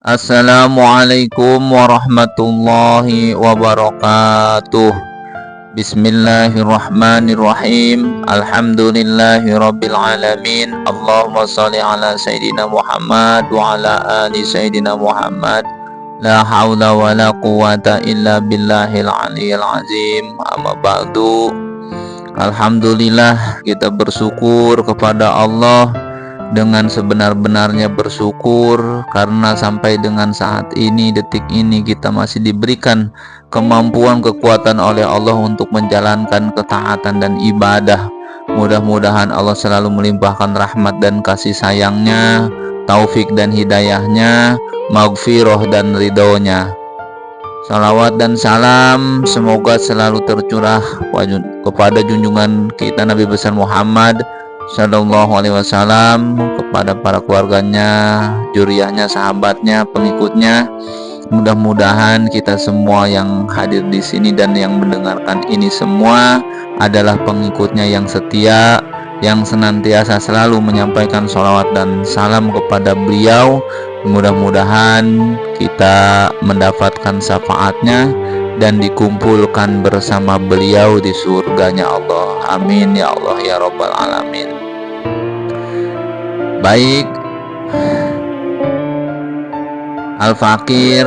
Assalamualaikum warahmatullahi wabarakatuh. Bismillahirrahmanirrahim. Alhamdulillahirabbil alamin. Allahumma shalli ala sayidina Muhammad wa ala ali sayidina Muhammad. La haula wa la quwata illa billahil aliyil azim. Amma ba'du. Alhamdulillah, kita bersyukur kepada Allah dengan sebenar-benarnya bersyukur karena sampai dengan saat ini, detik ini, kita masih diberikan kemampuan, kekuatan oleh Allah untuk menjalankan ketaatan dan ibadah. Mudah-mudahan Allah selalu melimpahkan rahmat dan kasih sayangnya, taufik dan hidayahnya, maghfirah dan ridhonya. Salawat dan salam semoga selalu tercurah kepada junjungan kita Nabi besar Muhammad Sallallahu Alaihi Wasallam, kepada para keluarganya, juriyahnya, sahabatnya, pengikutnya. Mudah-mudahan kita semua yang hadir di sini dan yang mendengarkan ini semua adalah pengikutnya yang setia, yang senantiasa selalu menyampaikan sholawat dan salam kepada beliau. Mudah-mudahan kita mendapatkan syafaatnya dan dikumpulkan bersama beliau di surganya Allah. Amin ya Allah ya Rabbal Alamin. Baik, Al-Fakir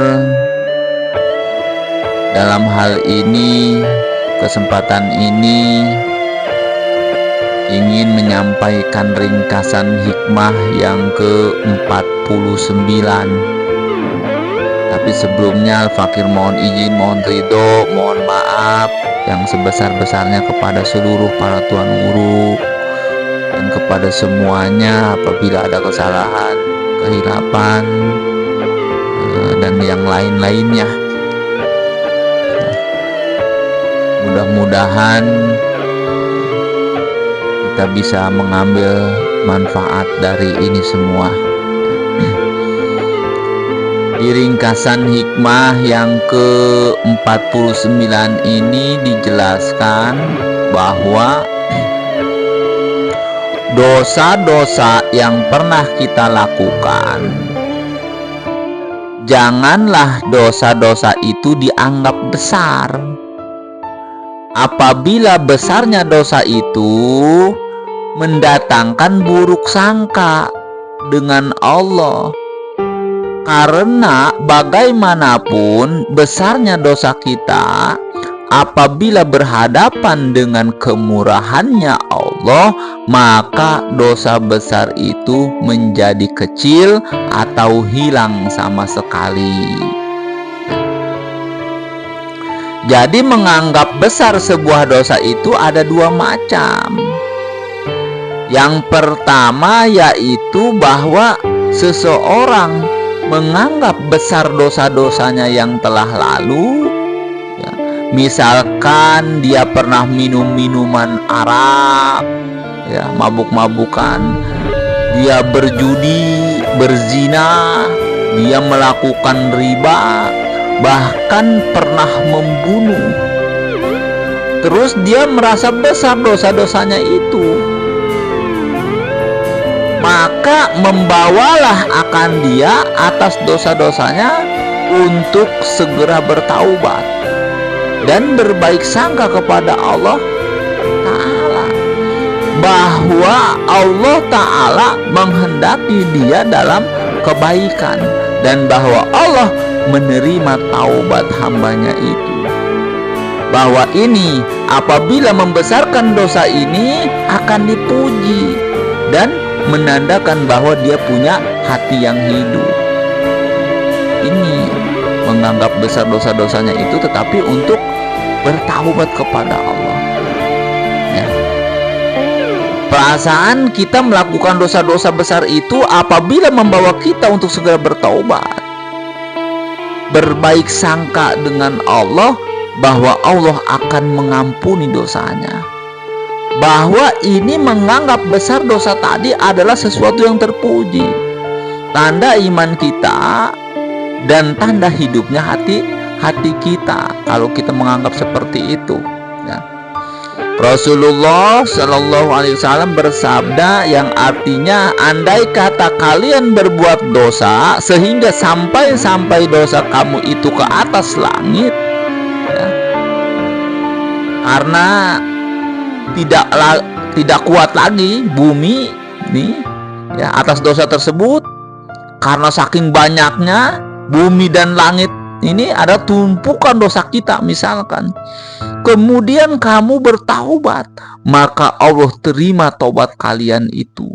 dalam hal ini, kesempatan ini ingin menyampaikan ringkasan hikmah yang ke-49. Tapi sebelumnya Al-Fakir mohon izin, mohon ridho, mohon maaf yang sebesar-besarnya kepada seluruh para tuan guru dan kepada semuanya apabila ada kesalahan, kehilapan, dan yang lain-lainnya. Mudah-mudahan kita bisa mengambil manfaat dari ini semua. Di ringkasan hikmah yang ke-49 ini dijelaskan bahwa dosa-dosa yang pernah kita lakukan, janganlah dosa-dosa itu dianggap besar. Apabila besarnya dosa itu mendatangkan buruk sangka dengan Allah. Karena bagaimanapun besarnya dosa kita, apabila berhadapan dengan kemurahannya Allah, maka dosa besar itu menjadi kecil atau hilang sama sekali. Jadi menganggap besar sebuah dosa itu ada dua macam. Yang pertama yaitu bahwa seseorang menganggap besar dosa-dosanya yang telah lalu, ya. Misalkan dia pernah minum minuman arak, ya, mabuk-mabukan, dia berjudi, berzina, dia melakukan riba, bahkan pernah membunuh. Terus dia merasa besar dosa-dosanya itu, maka membawalah akan dia atas dosa-dosanya untuk segera bertaubat dan berbaik sangka kepada Allah Ta'ala, bahwa Allah Ta'ala menghendaki dia dalam kebaikan dan bahwa Allah menerima taubat hambanya itu. Bahwa ini apabila membesarkan dosa ini akan dipuji dan menandakan bahwa dia punya hati yang hidup. Ini menganggap besar dosa-dosanya itu, tetapi untuk bertaubat kepada Allah, ya. Perasaan kita melakukan dosa-dosa besar itu apabila membawa kita untuk segera bertaubat, berbaik sangka dengan Allah bahwa Allah akan mengampuni dosanya, bahwa ini menganggap besar dosa tadi adalah sesuatu yang terpuji, tanda iman kita dan tanda hidupnya hati kita kalau kita menganggap seperti itu, ya. Rasulullah Shallallahu Alaihi Wasallam bersabda yang artinya, andai kata kalian berbuat dosa sehingga sampai dosa kamu itu ke atas langit, ya, karena tidak kuat lagi bumi nih, ya, atas dosa tersebut, karena saking banyaknya bumi dan langit ini ada tumpukan dosa kita misalkan. Kemudian kamu bertaubat, maka Allah terima taubat kalian itu.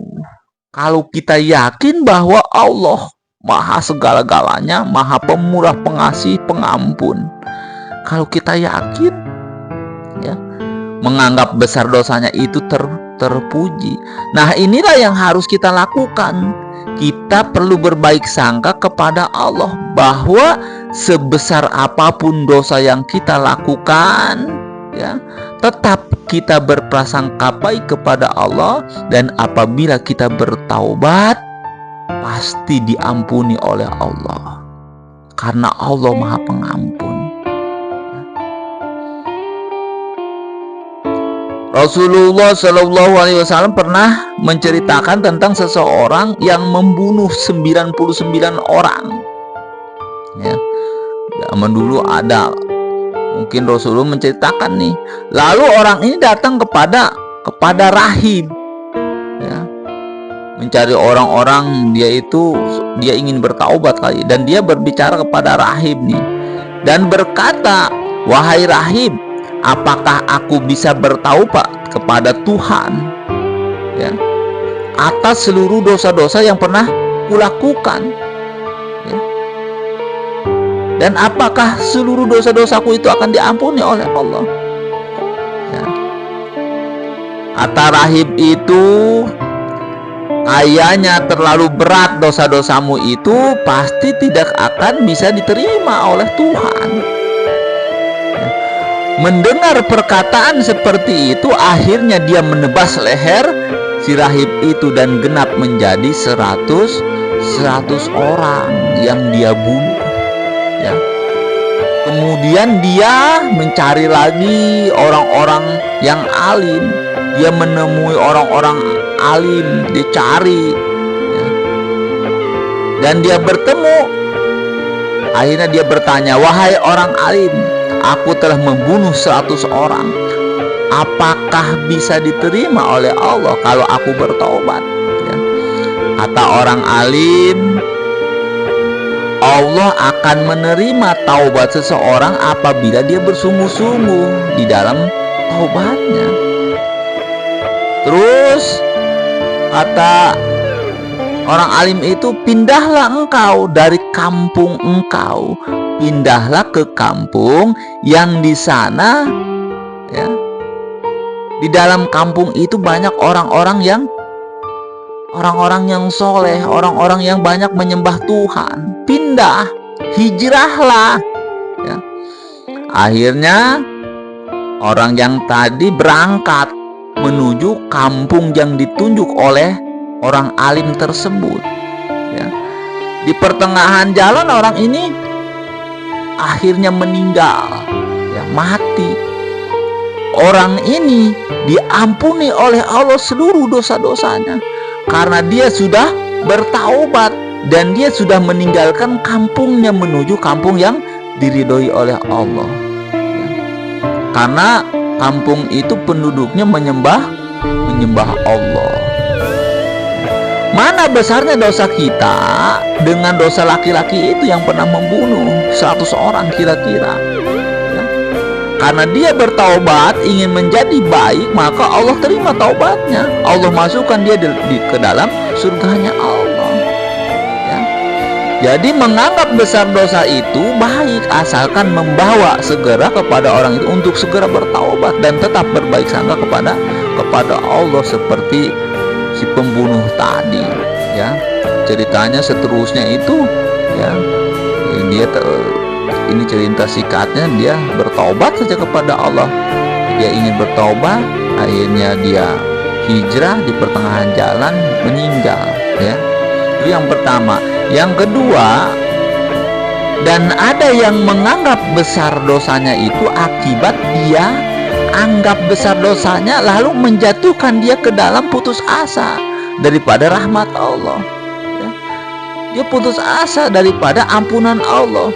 Kalau kita yakin bahwa Allah maha segala-galanya, maha pemurah, pengasih, pengampun, kalau kita yakin, ya, menganggap besar dosanya itu terpuji. Nah, inilah yang harus kita lakukan. Kita perlu berbaik sangka kepada Allah bahwa sebesar apapun dosa yang kita lakukan, ya, tetap kita berprasangka baik kepada Allah, dan apabila kita bertaubat pasti diampuni oleh Allah, karena Allah Maha Pengampun. Rasulullah Shallallahu Alaihi Wasallam pernah menceritakan tentang seseorang yang membunuh 99 orang. Ya, zaman dulu ada, mungkin Rasulullah menceritakan nih. Lalu orang ini datang kepada rahib, ya, mencari orang-orang, dia ingin bertaubat kali, dan dia berbicara kepada rahib nih dan berkata, wahai rahib, apakah aku bisa bertaubat kepada Tuhan, ya, atas seluruh dosa-dosa yang pernah kulakukan, ya? Dan apakah seluruh dosa-dosaku itu akan diampuni oleh Allah? Ya. Kata rahib itu, kayaknya terlalu berat dosa-dosamu itu, pasti tidak akan bisa diterima oleh Tuhan. Mendengar perkataan seperti itu, akhirnya dia menebas leher si rahib itu dan genap menjadi 100 orang yang dia bunuh, ya. Kemudian dia mencari lagi orang-orang yang alim. Dia menemui orang-orang alim, dia cari, ya. Dan dia bertemu. Akhirnya dia bertanya, wahai orang alim, aku telah membunuh 100 orang. Apakah bisa diterima oleh Allah kalau aku bertobat? Ya. Kata orang alim, Allah akan menerima taubat seseorang apabila dia bersungguh-sungguh di dalam taubatnya. Terus kata orang alim itu, pindahlah engkau dari kampung engkau, pindahlah ke kampung yang di sana, ya, di dalam kampung itu banyak orang-orang yang soleh, orang-orang yang banyak menyembah Tuhan. Pindah, hijrahlah, ya. Akhirnya orang yang tadi berangkat menuju kampung yang ditunjuk oleh orang alim tersebut, ya. Di pertengahan jalan orang ini akhirnya meninggal, ya, mati. Orang ini diampuni oleh Allah seluruh dosa-dosanya karena dia sudah bertaubat dan dia sudah meninggalkan kampungnya menuju kampung yang diridhoi oleh Allah, ya. Karena kampung itu penduduknya menyembah Allah. Mana besarnya dosa kita dengan dosa laki-laki itu yang pernah membunuh 100 orang kira-kira, ya. Karena dia bertaubat ingin menjadi baik, maka Allah terima taubatnya. Allah masukkan dia ke dalam surganya Allah, ya. Jadi menganggap besar dosa itu baik, asalkan membawa segera kepada orang itu untuk segera bertaubat dan tetap berbaik sangka kepada Allah seperti si pembunuh tadi, ya. Ceritanya seterusnya itu, ya, ini cerita singkatnya, dia bertaubat saja kepada Allah. Dia ingin bertaubat, akhirnya dia hijrah, di pertengahan jalan meninggal, ya. Itu yang pertama. Yang kedua, dan ada yang menganggap besar dosanya itu akibat dia menganggap besar dosanya lalu menjatuhkan dia ke dalam putus asa daripada rahmat Allah, ya. Dia putus asa daripada ampunan Allah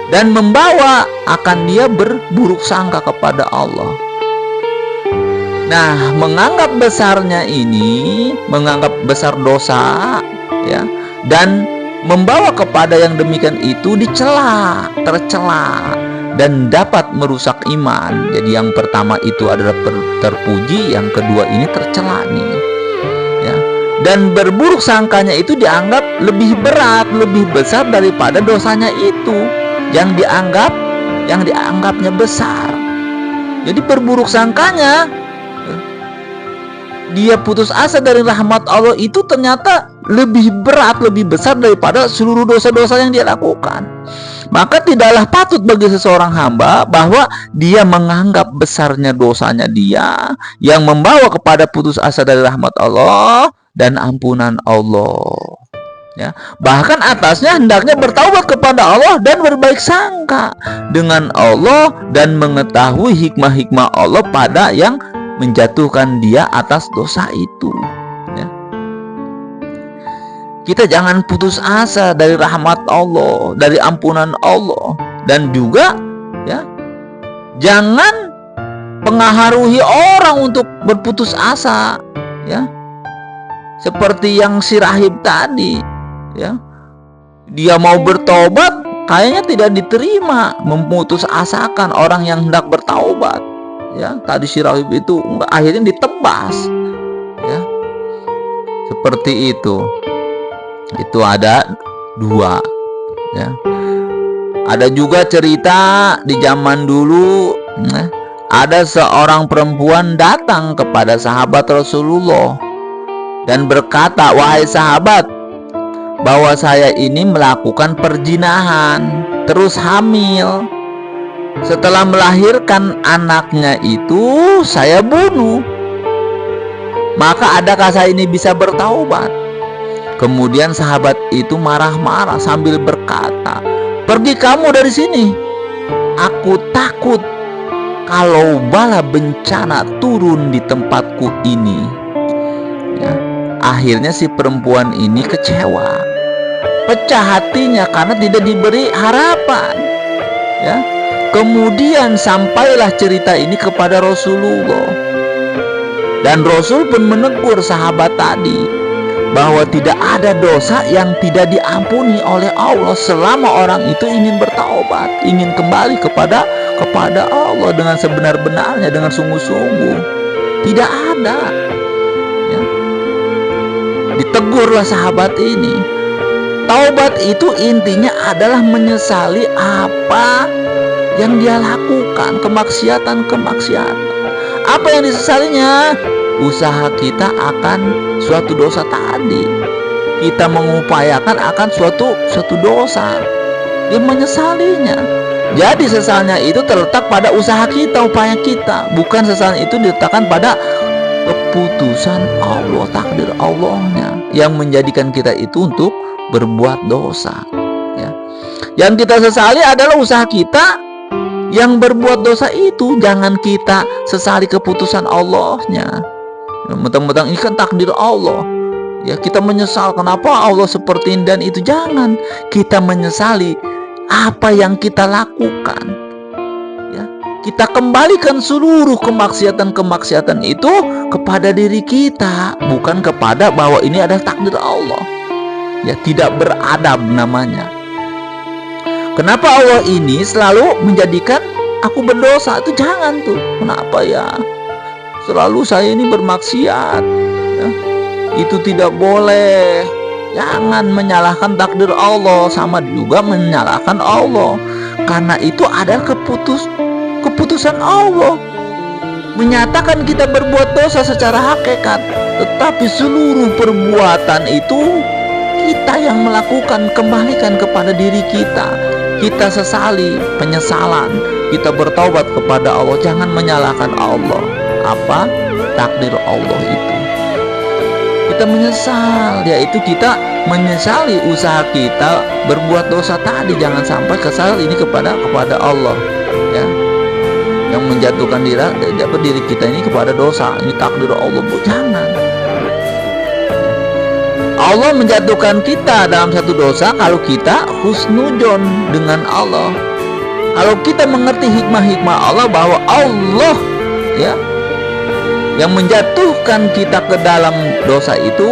dan membawa akan dia berburuk sangka kepada Allah. Nah, menganggap besarnya ini, menganggap besar dosa, ya, dan membawa kepada yang demikian itu dicela, tercela, dan dapat merusak iman. Jadi yang pertama itu adalah terpuji, yang kedua ini tercela nih, ya. Dan berburuk sangkanya itu dianggap lebih berat, lebih besar daripada dosanya itu yang dianggapnya besar. Jadi berburuk sangkanya, dia putus asa dari rahmat Allah itu ternyata lebih berat, lebih besar daripada seluruh dosa-dosa yang dia lakukan. Maka tidaklah patut bagi seseorang hamba bahwa dia menganggap besarnya dosanya dia yang membawa kepada putus asa dari rahmat Allah dan ampunan Allah, ya. Bahkan atasnya hendaknya bertaubat kepada Allah dan berbaik sangka dengan Allah dan mengetahui hikmah-hikmah Allah pada yang menjatuhkan dia atas dosa itu, ya. Kita jangan putus asa dari rahmat Allah, dari ampunan Allah, dan juga, ya, jangan pengaruhi orang untuk berputus asa, ya. Seperti yang si rahib tadi, ya, dia mau bertobat kayaknya tidak diterima, memutus asakan orang yang hendak bertaubat, ya. Tadi si rahib itu akhirnya ditebas, ya. Seperti itu ada dua, ya. Ada juga cerita di zaman dulu, ya, ada seorang perempuan datang kepada sahabat Rasulullah dan berkata, "Wahai sahabat, bahwa saya ini melakukan perzinahan, terus hamil. Setelah melahirkan anaknya itu, saya bunuh. Maka adakah saya ini bisa bertaubat?" Kemudian sahabat itu marah-marah sambil berkata, "Pergi kamu dari sini. Aku takut kalau bala bencana turun di tempatku ini." Ya. Akhirnya si perempuan ini kecewa, pecah hatinya karena tidak diberi harapan, ya. Kemudian sampailah cerita ini kepada Rasulullah, dan Rasul pun menegur sahabat tadi bahwa tidak ada dosa yang tidak diampuni oleh Allah selama orang itu ingin bertaubat, ingin kembali kepada Allah dengan sebenar-benarnya, dengan sungguh-sungguh. Tidak ada, ya. Ditegurlah sahabat ini. Taubat itu intinya adalah menyesali apa yang dia lakukan, kemaksiatan. Apa yang disesalinya? Usaha kita akan suatu dosa tadi. Kita mengupayakan akan suatu dosa, dia menyesalinya. Jadi sesalnya itu terletak pada usaha kita, upaya kita. Bukan sesalnya itu diletakkan pada keputusan Allah, takdir Allahnya yang menjadikan kita itu untuk berbuat dosa, ya. Yang kita sesali adalah usaha kita yang berbuat dosa itu. Jangan kita sesali keputusan Allahnya. Mentang-mentang ini kan takdir Allah, ya, kita menyesal kenapa Allah seperti ini dan itu. Jangan kita menyesali apa yang kita lakukan, ya. Kita kembalikan seluruh kemaksiatan itu kepada diri kita, bukan kepada bahwa ini adalah takdir Allah, ya. Tidak beradab namanya. Kenapa Allah ini selalu menjadikan aku berdosa? Itu jangan tuh. Kenapa ya selalu saya ini bermaksiat, ya? Itu tidak boleh. Jangan menyalahkan takdir Allah, sama juga menyalahkan Allah, karena itu adalah keputusan Allah. Menyatakan kita berbuat dosa secara hakikat, tetapi seluruh perbuatan itu kita yang melakukan. Kembalikan kepada diri kita. Kita sesali, penyesalan, kita bertaubat kepada Allah. Jangan menyalahkan Allah. Apa takdir Allah itu, kita menyesal, yaitu kita menyesali usaha kita berbuat dosa tadi. Jangan sampai kesal ini kepada Allah, ya. yang menjatuhkan diri kita ini kepada dosa. Ini takdir Allah, Bu. Jangan. Allah menjatuhkan kita dalam satu dosa kalau kita husnudzon dengan Allah. Kalau kita mengerti hikmah-hikmah Allah, bahwa Allah ya yang menjatuhkan kita ke dalam dosa itu,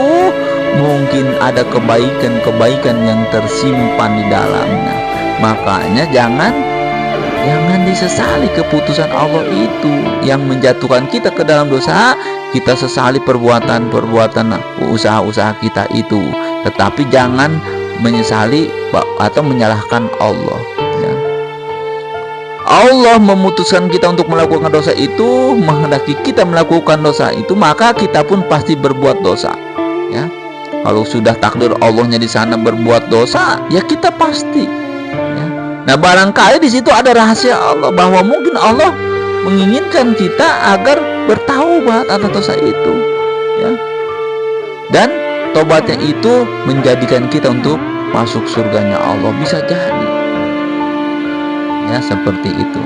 mungkin ada kebaikan-kebaikan yang tersimpan di dalamnya. Makanya jangan disesali keputusan Allah itu yang menjatuhkan kita ke dalam dosa. Kita sesali perbuatan usaha-usaha kita itu, tetapi jangan menyesali atau menyalahkan Allah ya. Allah memutuskan kita untuk melakukan dosa itu, menghendaki kita melakukan dosa itu, maka kita pun pasti berbuat dosa ya. Kalau sudah takdir Allahnya di sana berbuat dosa, ya kita pasti ya. Nah, barangkali di situ ada rahasia Allah, bahwa mungkin Allah menginginkan kita agar bertaubat atas dosa itu ya. Dan tobatnya itu menjadikan kita untuk masuk surganya Allah, bisa jadi ya, seperti itu.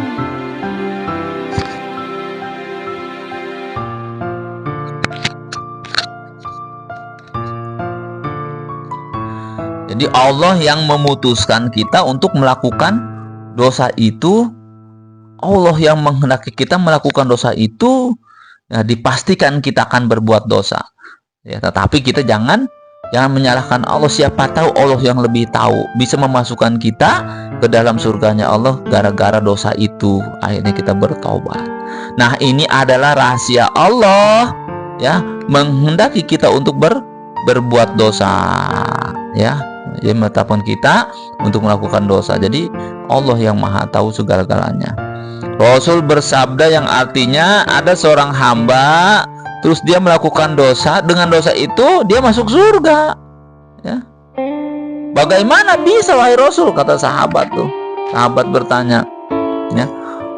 Jadi Allah yang memutuskan kita untuk melakukan dosa itu. Allah yang menghendaki kita melakukan dosa itu ya, dipastikan kita akan berbuat dosa ya. Tetapi kita jangan menyalahkan Allah. Siapa tahu Allah yang lebih tahu, bisa memasukkan kita ke dalam surganya Allah gara-gara dosa itu. Akhirnya kita bertobat. Nah, ini adalah rahasia Allah ya, menghendaki kita untuk berbuat dosa ya. Dia menetapkan kita untuk melakukan dosa. Jadi Allah yang maha tahu segala-galanya. Rasul bersabda yang artinya ada seorang hamba terus dia melakukan dosa, dengan dosa itu dia masuk surga ya. Bagaimana bisa, wahai Rasul? Kata sahabat tuh. Sahabat bertanya ya,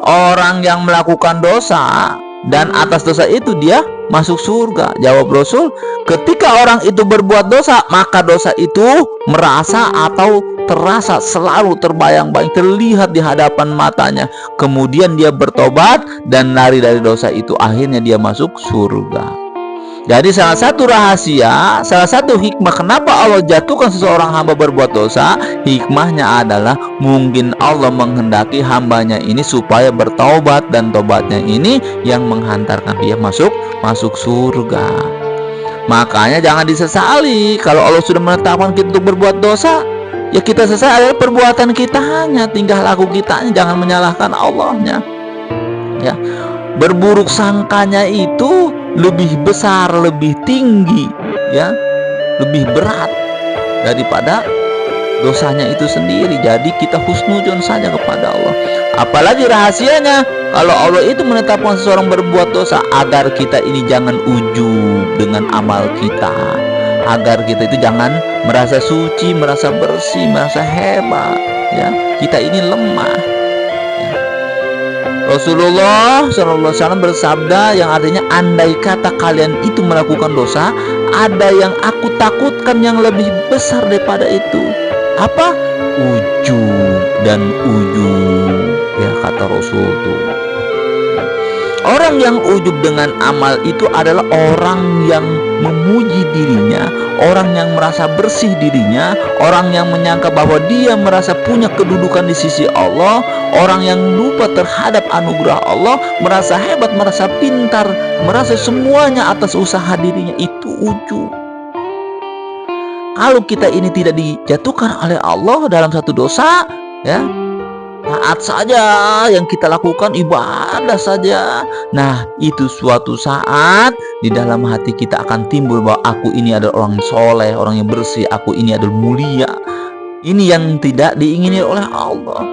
orang yang melakukan dosa dan atas dosa itu dia masuk surga. Jawab Rasul, ketika orang itu berbuat dosa, maka dosa itu merasa atau terasa selalu terbayang-bayang, terlihat di hadapan matanya. Kemudian dia bertobat dan lari dari dosa itu, akhirnya dia masuk surga. Jadi salah satu rahasia, salah satu hikmah kenapa Allah jatuhkan seseorang hamba berbuat dosa, hikmahnya adalah mungkin Allah menghendaki hambanya ini supaya bertaubat, dan tobatnya ini yang menghantarkan dia masuk surga. Makanya jangan disesali kalau Allah sudah menetapkan kita untuk berbuat dosa. Ya kita sesali adalah perbuatan kita, hanya tingkah laku kita, jangan menyalahkan Allahnya ya. Berburuk sangkanya itu lebih besar, lebih tinggi ya, lebih berat daripada dosanya itu sendiri. Jadi kita husnudzon saja kepada Allah. Apalagi rahasianya, kalau Allah itu menetapkan seseorang berbuat dosa, agar kita ini jangan ujub dengan amal kita, agar kita itu jangan merasa suci, merasa bersih, merasa hebat ya. Kita ini lemah ya. Rasulullah SAW bersabda yang artinya, andai kata kalian itu melakukan dosa, ada yang aku takutkan yang lebih besar daripada itu. Apa? Ujub dan ujub ya, kata Rasul tuh. Orang yang ujub dengan amal itu adalah orang yang memuji dirinya, orang yang merasa bersih dirinya, orang yang menyangka bahwa dia merasa punya kedudukan di sisi Allah, orang yang lupa terhadap anugerah Allah, merasa hebat, merasa pintar, merasa semuanya atas usaha dirinya. Itu ujub. Kalau kita ini tidak dijatuhkan oleh Allah dalam satu dosa ya, taat saja yang kita lakukan, ibadah saja. Nah, itu suatu saat di dalam hati kita akan timbul bahwa aku ini adalah orang soleh, orang yang bersih, aku ini adalah mulia. Ini yang tidak diingini oleh Allah.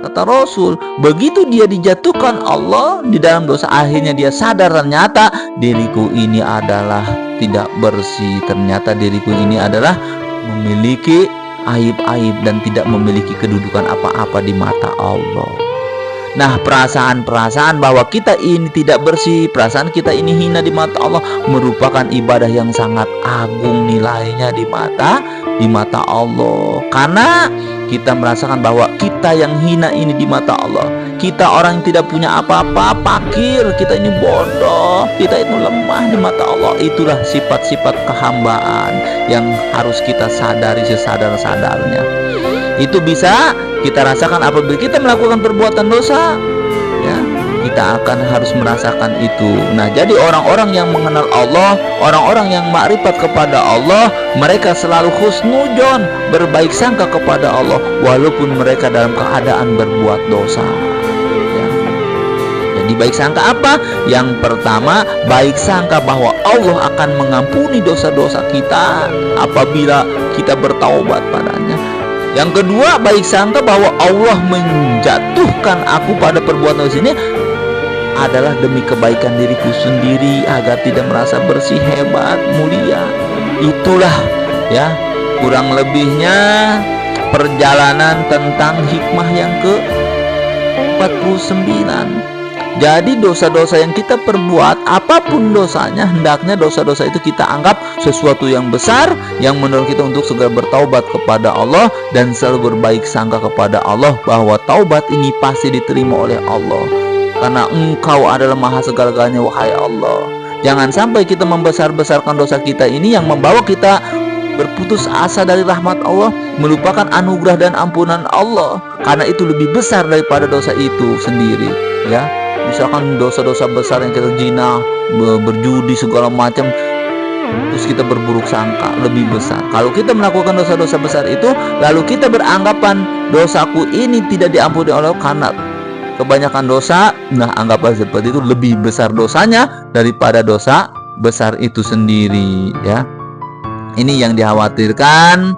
Kata Rasul, begitu dia dijatuhkan Allah di dalam dosa, akhirnya dia sadar ternyata diriku ini adalah tidak bersih. Ternyata diriku ini adalah memiliki aib-aib dan tidak memiliki kedudukan apa-apa di mata Allah. Nah, perasaan-perasaan bahwa kita ini tidak bersih, perasaan kita ini hina di mata Allah merupakan ibadah yang sangat agung nilainya di mata Allah. Karena kita merasakan bahwa kita yang hina ini di mata Allah, kita orang yang tidak punya apa-apa, fakir, kita ini bodoh, kita itu lemah di mata Allah. Itulah sifat-sifat kehambaan yang harus kita sadari sesadar-sadarnya. Itu bisa kita rasakan apabila kita melakukan perbuatan dosa, ya, kita akan harus merasakan itu. Nah, jadi orang-orang yang mengenal Allah, orang-orang yang makrifat kepada Allah, mereka selalu husnudzon, berbaik sangka kepada Allah walaupun mereka dalam keadaan berbuat dosa, ya. Jadi baik sangka apa? Yang pertama, baik sangka bahwa Allah akan mengampuni dosa-dosa kita apabila kita bertaubat padanya. Yang kedua, baik sangka bahwa Allah menjatuhkan aku pada perbuatan dosa ini adalah demi kebaikan diriku sendiri agar tidak merasa bersih, hebat, mulia. Itulah, ya, kurang lebihnya perjalanan tentang hikmah yang ke-49. Jadi dosa-dosa yang kita perbuat, apapun dosanya, hendaknya dosa-dosa itu kita anggap sesuatu yang besar yang mendorong kita untuk segera bertaubat kepada Allah dan selalu berbaik sangka kepada Allah bahwa taubat ini pasti diterima oleh Allah. Karena Engkau adalah maha segala-galanya, wahai Allah. Jangan sampai kita membesar-besarkan dosa kita ini yang membawa kita berputus asa dari rahmat Allah, melupakan anugerah dan ampunan Allah. Karena itu lebih besar daripada dosa itu sendiri, ya. Misalkan dosa-dosa besar yang kita zina, berjudi segala macam, terus kita berburuk sangka, lebih besar. Kalau kita melakukan dosa-dosa besar itu, lalu kita beranggapan dosaku ini tidak diampuni oleh Allah karena kebanyakan dosa, nah anggaplah seperti itu, lebih besar dosanya daripada dosa besar itu sendiri, ya. Ini yang dikhawatirkan.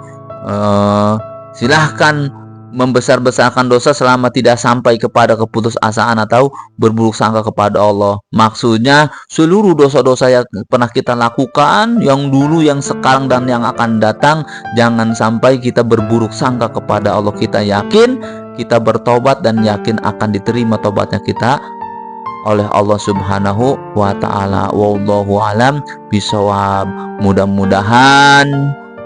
Silahkan membesar-besarkan dosa selama tidak sampai kepada keputusasaan atau berburuk sangka kepada Allah. Maksudnya seluruh dosa-dosa yang pernah kita lakukan, yang dulu, yang sekarang, dan yang akan datang, jangan sampai kita berburuk sangka kepada Allah. Kita yakin, kita bertobat dan yakin akan diterima tobatnya kita oleh Allah Subhanahu wa ta'ala. Wallahu alam bisawab. Mudah-mudahan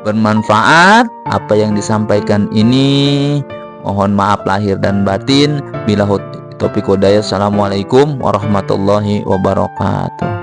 bermanfaat apa yang disampaikan ini. Mohon maaf lahir dan batin. Bila taufiq hidayah. Assalamualaikum warahmatullahi wabarakatuh.